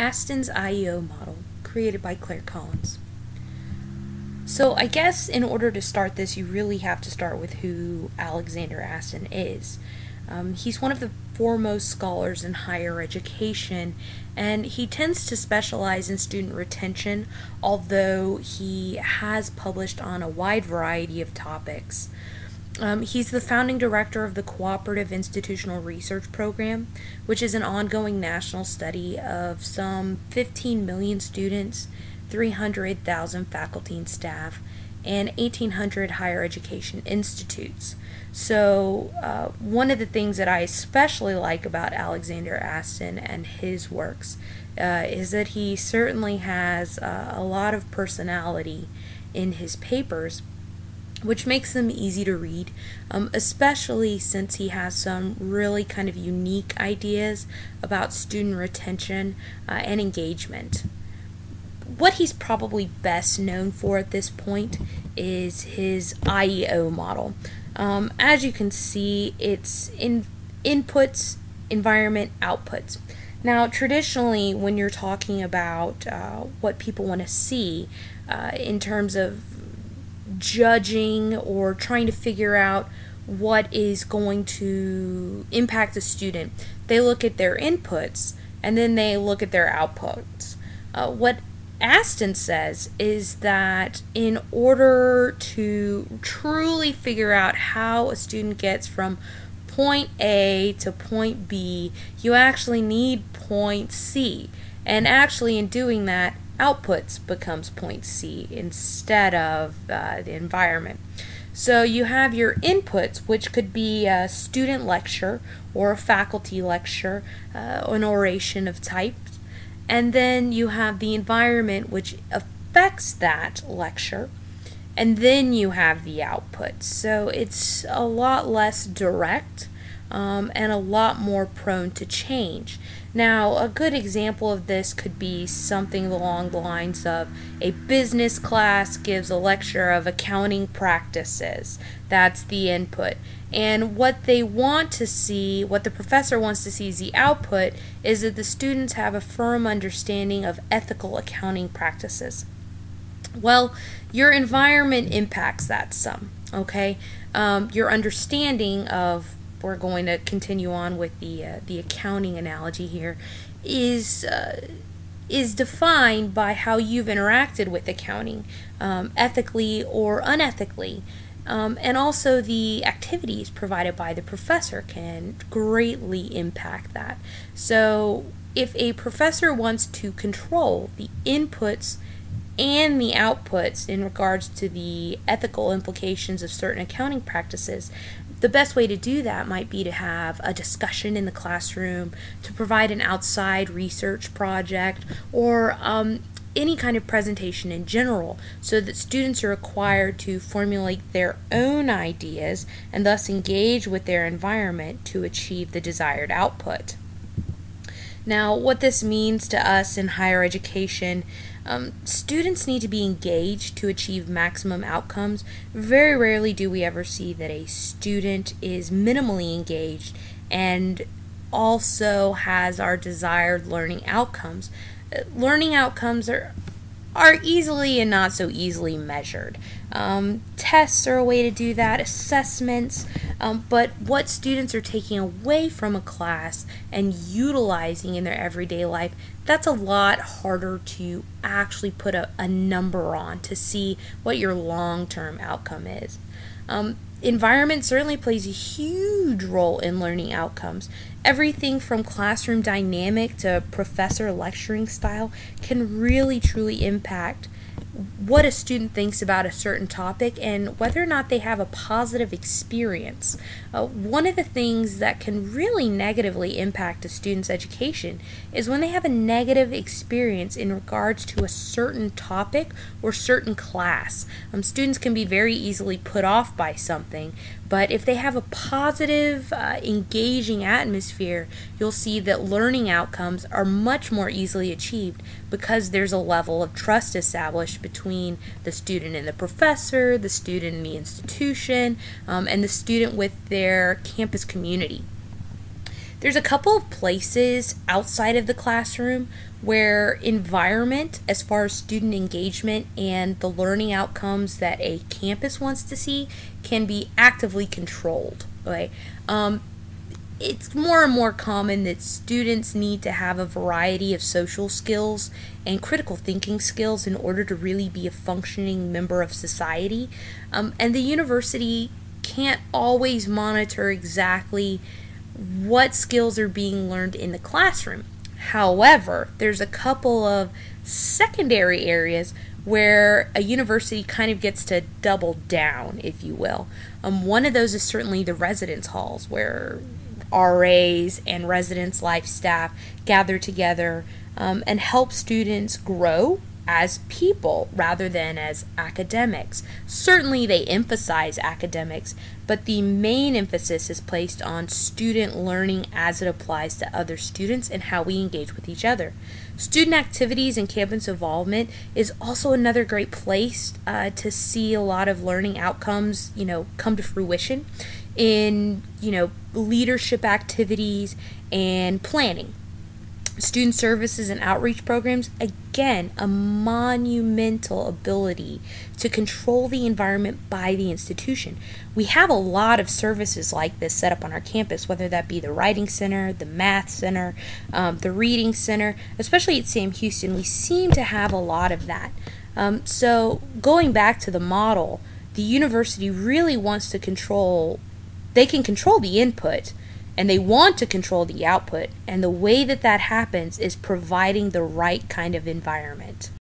Astin's IEO model, created by Claire Collins. So I guess in order to start this, you really have to start with who Alexander Astin is. He's one of the foremost scholars in higher education, and he tends to specialize in student retention, although he has published on a wide variety of topics. He's the founding director of the Cooperative Institutional Research Program, which is an ongoing national study of some 15 million students, 300,000 faculty and staff, and 1,800 higher education institutes. So one of the things that I especially like about Alexander Astin and his works is that he certainly has a lot of personality in his papers, which makes them easy to read, especially since he has some really kind of unique ideas about student retention and engagement. What he's probably best known for at this point is his IEO model. As you can see, it's inputs, environment, outputs. Now, traditionally, when you're talking about what people want to see in terms of judging or trying to figure out what is going to impact a student, they look at their inputs and then they look at their outputs. What Astin says is that in order to truly figure out how a student gets from point A to point B, you actually need point C. And actually in doing that, outputs becomes point C instead of the environment. So you have your inputs, which could be a student lecture or a faculty lecture, an oration of type. And then you have the environment, which affects that lecture. And then you have the outputs. So it's a lot less direct and a lot more prone to change. Now, a good example of this could be something along the lines of a business class gives a lecture of accounting practices. That's the input. And what they want to see, what the professor wants to see as the output, is that the students have a firm understanding of ethical accounting practices. Well, your environment impacts that some, okay? Your understanding of, we're going to continue on with the accounting analogy here, is defined by how you've interacted with accounting, ethically or unethically. And also the activities provided by the professor can greatly impact that. So if a professor wants to control the inputs and the outputs in regards to the ethical implications of certain accounting practices, the best way to do that might be to have a discussion in the classroom, to provide an outside research project, or any kind of presentation in general, so that students are required to formulate their own ideas and thus engage with their environment to achieve the desired output. Now, what this means to us in higher education, students need to be engaged to achieve maximum outcomes. Very rarely do we ever see that a student is minimally engaged and also has our desired learning outcomes. Learning outcomes are easily and not so easily measured. Tests are a way to do that, assessments, but what students are taking away from a class and utilizing in their everyday life, that's a lot harder to actually put a number on to see what your long-term outcome is. Environment certainly plays a huge role in learning outcomes. Everything from classroom dynamic to professor lecturing style can really truly impact what a student thinks about a certain topic and whether or not they have a positive experience. One of the things that can really negatively impact a student's education is when they have a negative experience in regards to a certain topic or certain class. Students can be very easily put off by something, but if they have a positive, engaging atmosphere, you'll see that learning outcomes are much more easily achieved because there's a level of trust established between the student and the professor, the student and the institution, and the student with their campus community. There's a couple of places outside of the classroom where environment, as far as student engagement and the learning outcomes that a campus wants to see, can be actively controlled. Okay? It's more and more common that students need to have a variety of social skills and critical thinking skills in order to really be a functioning member of society. And the university can't always monitor exactly what skills are being learned in the classroom. However, there's a couple of secondary areas where a university kind of gets to double down, if you will. One of those is certainly the residence halls, where RAs and residence life staff gather together and help students grow as people rather than as academics. Certainly they emphasize academics, but the main emphasis is placed on student learning as it applies to other students and how we engage with each other. Student activities and campus involvement is also another great place to see a lot of learning outcomes, come to fruition in, leadership activities and planning. Student services and outreach programs, again, a monumental ability to control the environment by the institution. We have a lot of services like this set up on our campus, whether that be the Writing Center, the Math Center, the Reading Center. Especially at Sam Houston, we seem to have a lot of that. So going back to the model, the university really wants to control, they can control the input, and they want to control the output, and the way that that happens is providing the right kind of environment.